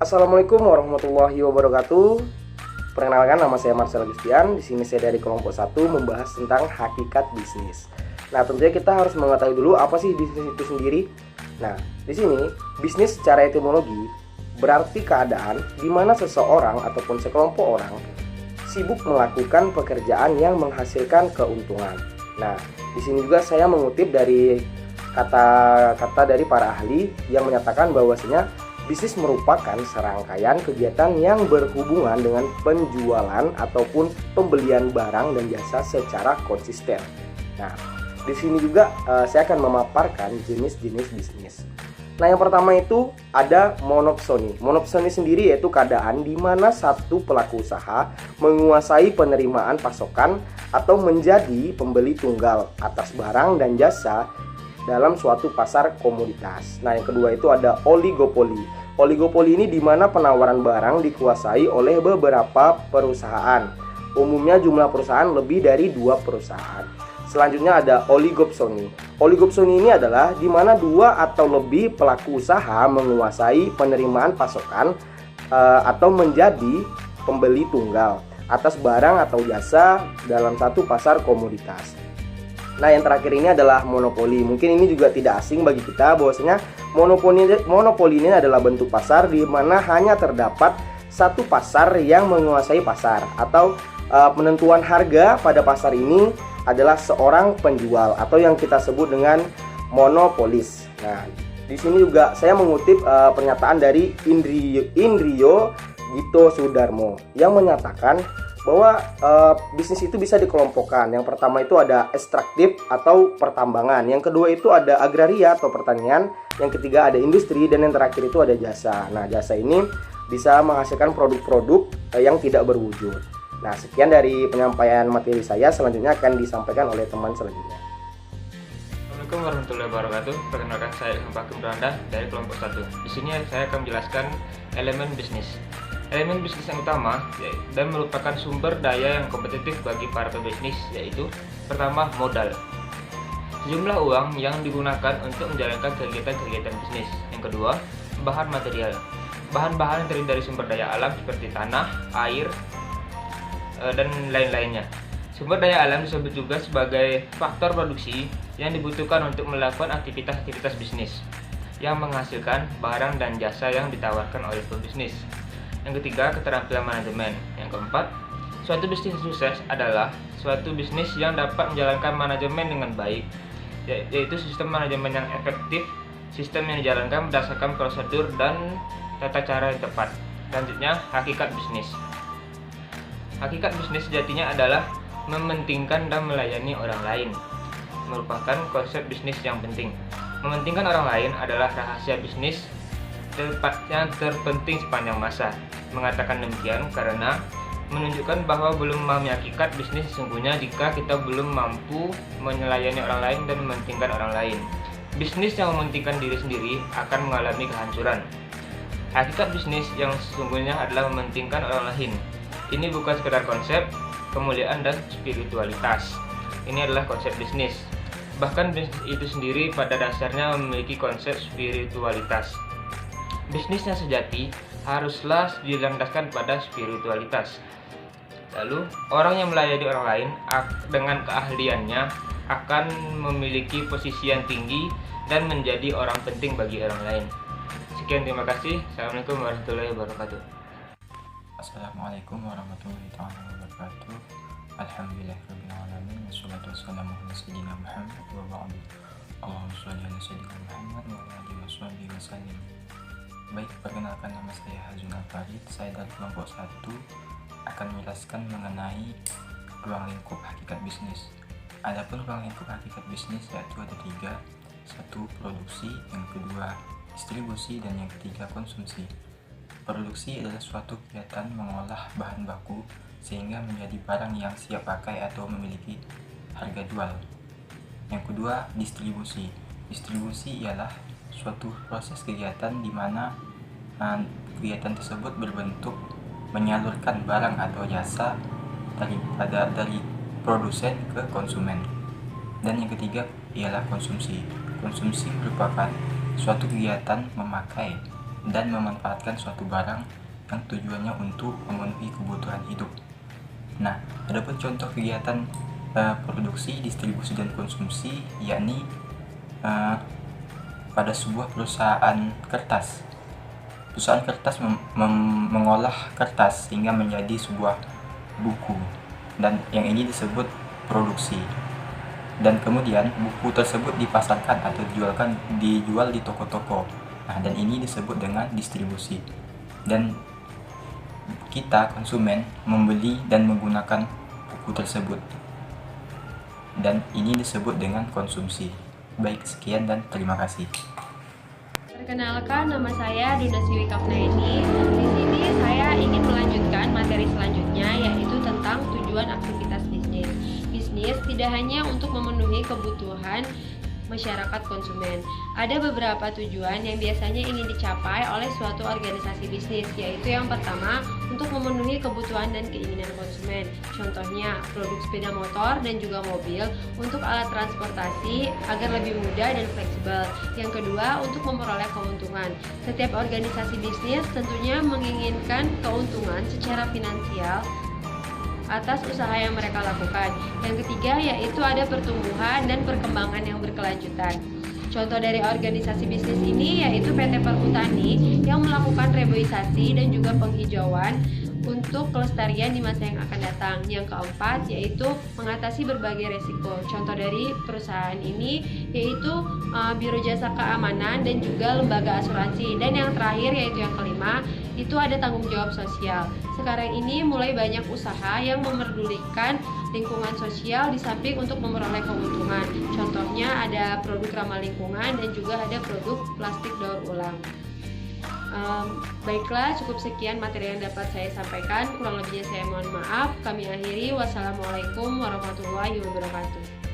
Assalamualaikum warahmatullahi wabarakatuh. Perkenalkan, nama saya Marcel Agustian. Di sini saya dari kelompok 1 membahas tentang hakikat bisnis. Nah, tentunya kita harus mengetahui dulu apa sih bisnis itu sendiri. Nah, di sini bisnis secara etimologi berarti keadaan di mana seseorang ataupun sekelompok orang sibuk melakukan pekerjaan yang menghasilkan keuntungan. Nah, di sini juga saya mengutip dari kata-kata dari para ahli yang menyatakan bahwasanya bisnis merupakan serangkaian kegiatan yang berhubungan dengan penjualan ataupun pembelian barang dan jasa secara konsisten. Nah, di sini juga saya akan memaparkan jenis-jenis bisnis. Nah, yang pertama itu ada monopsoni. Monopsoni sendiri yaitu keadaan di mana satu pelaku usaha menguasai penerimaan pasokan atau menjadi pembeli tunggal atas barang dan jasa dalam suatu pasar komoditas. Nah, yang kedua itu ada oligopoli. Oligopoli ini di mana penawaran barang dikuasai oleh beberapa perusahaan. Umumnya jumlah perusahaan lebih dari 2 perusahaan. Selanjutnya ada oligopsoni. Oligopsoni ini adalah di mana 2 atau lebih pelaku usaha menguasai penerimaan pasokan atau menjadi pembeli tunggal atas barang atau jasa dalam satu pasar komoditas. Nah, yang terakhir ini adalah monopoli. Mungkin ini juga tidak asing bagi kita bahwasanya monopoli ini adalah bentuk pasar di mana hanya terdapat satu pasar yang menguasai pasar atau penentuan harga pada pasar ini adalah seorang penjual atau yang kita sebut dengan monopolis. Nah, di sini juga saya mengutip pernyataan dari Indrio Gito Sudarmo yang menyatakan bahwa bisnis itu bisa dikelompokkan. Yang pertama itu ada ekstraktif atau pertambangan, yang kedua itu ada agraria atau pertanian, yang ketiga ada industri, dan yang terakhir itu ada jasa. Nah, jasa ini bisa menghasilkan produk-produk yang tidak berwujud. Nah, sekian dari penyampaian materi saya. Selanjutnya akan disampaikan oleh teman selanjutnya. Assalamualaikum warahmatullahi wabarakatuh. Perkenalkan, saya Ilham Fakim Randa dari kelompok 1. Di sini saya akan menjelaskan elemen bisnis. Elemen bisnis yang utama dan merupakan sumber daya yang kompetitif bagi para pebisnis yaitu pertama, modal. Sejumlah uang yang digunakan untuk menjalankan kegiatan-kegiatan bisnis. Yang kedua, bahan material. Bahan-bahan yang terdiri dari sumber daya alam seperti tanah, air, dan lain-lainnya. Sumber daya alam disebut juga sebagai faktor produksi yang dibutuhkan untuk melakukan aktivitas-aktivitas bisnis yang menghasilkan barang dan jasa yang ditawarkan oleh pebisnis. Yang ketiga, keterampilan manajemen. Yang keempat, suatu bisnis sukses adalah suatu bisnis yang dapat menjalankan manajemen dengan baik, yaitu sistem manajemen yang efektif, sistem yang dijalankan berdasarkan prosedur dan tata cara yang tepat. Selanjutnya, hakikat bisnis. Hakikat bisnis sejatinya adalah mementingkan dan melayani orang lain, merupakan konsep bisnis yang penting. Mementingkan orang lain adalah rahasia bisnis yang terpenting sepanjang masa. Mengatakan demikian karena menunjukkan bahwa belum memahami hakikat bisnis sesungguhnya jika kita belum mampu melayani orang lain dan mementingkan orang lain. Bisnis yang mementingkan diri sendiri akan mengalami kehancuran. Hakikat bisnis yang sesungguhnya adalah mementingkan orang lain. Ini bukan sekedar konsep, kemuliaan dan spiritualitas. Ini adalah konsep bisnis. Bahkan bisnis itu sendiri pada dasarnya memiliki konsep spiritualitas. Bisnis yang sejati haruslah dilandaskan pada spiritualitas. Lalu, orang yang melayani orang lain dengan keahliannya akan memiliki posisi yang tinggi dan menjadi orang penting bagi orang lain. Sekian, terima kasih. Assalamualaikum warahmatullahi wabarakatuh. Assalamualaikum warahmatullahi wabarakatuh. Alhamdulillahirabbil alamin wassalatu wassalamu ala sayyidina Muhammad wa ba'du. Allahumma shalli ala sayyidina Muhammad wa ala alihi washabihi wasallim. Baik, perkenalkan, nama saya Hazun Al-Farid. Saya dari kelompok 1 akan menjelaskan mengenai ruang lingkup hakikat bisnis. Adapun ruang lingkup hakikat bisnis yaitu ada 3. 1. Produksi, yang kedua distribusi, dan yang ketiga konsumsi. Produksi adalah suatu kegiatan mengolah bahan baku sehingga menjadi barang yang siap pakai atau memiliki harga jual. Yang kedua, distribusi. Distribusi ialah suatu proses kegiatan di mana kegiatan tersebut berbentuk menyalurkan barang atau jasa dari produsen ke konsumen. Dan yang ketiga ialah konsumsi. Konsumsi merupakan suatu kegiatan memakai dan memanfaatkan suatu barang yang tujuannya untuk memenuhi kebutuhan hidup. Nah, adapun contoh kegiatan produksi, distribusi, dan konsumsi, yakni pada sebuah perusahaan kertas. Perusahaan kertas mengolah kertas hingga menjadi sebuah buku, dan yang ini disebut produksi. Dan kemudian buku tersebut dipasarkan atau dijual di toko-toko. Nah, dan ini disebut dengan distribusi. Dan kita konsumen membeli dan menggunakan buku tersebut. Dan ini disebut dengan konsumsi. Baik, sekian dan terima kasih. Perkenalkan, nama saya Duna Siwi Kapnaini. Di sini saya ingin melanjutkan materi selanjutnya, yaitu tentang tujuan aktivitas bisnis. Bisnis tidak hanya untuk memenuhi kebutuhan masyarakat konsumen. Ada beberapa tujuan yang biasanya ingin dicapai oleh suatu organisasi bisnis, yaitu yang pertama, untuk memenuhi kebutuhan dan keinginan konsumen. Contohnya, produk sepeda motor dan juga mobil untuk alat transportasi agar lebih mudah dan fleksibel. Yang kedua, untuk memperoleh keuntungan. Setiap organisasi bisnis tentunya menginginkan keuntungan secara finansial atas usaha yang mereka lakukan. Yang ketiga yaitu ada pertumbuhan dan perkembangan yang berkelanjutan. Contoh dari organisasi bisnis ini yaitu PT Perhutani yang melakukan reboisasi dan juga penghijauan untuk kelestarian di masa yang akan datang. Yang keempat yaitu mengatasi berbagai resiko. Contoh dari perusahaan ini yaitu Biro Jasa Keamanan dan juga lembaga asuransi. Dan yang terakhir yaitu yang kelima, itu ada tanggung jawab sosial. Sekarang ini mulai banyak usaha yang memerdulikan lingkungan sosial di samping untuk memperoleh keuntungan. Contohnya ada produk ramah lingkungan dan juga ada produk plastik daur ulang. Baiklah, cukup sekian materi yang dapat saya sampaikan. Kurang lebihnya saya mohon maaf. Kami akhiri. Wassalamualaikum warahmatullahi wabarakatuh.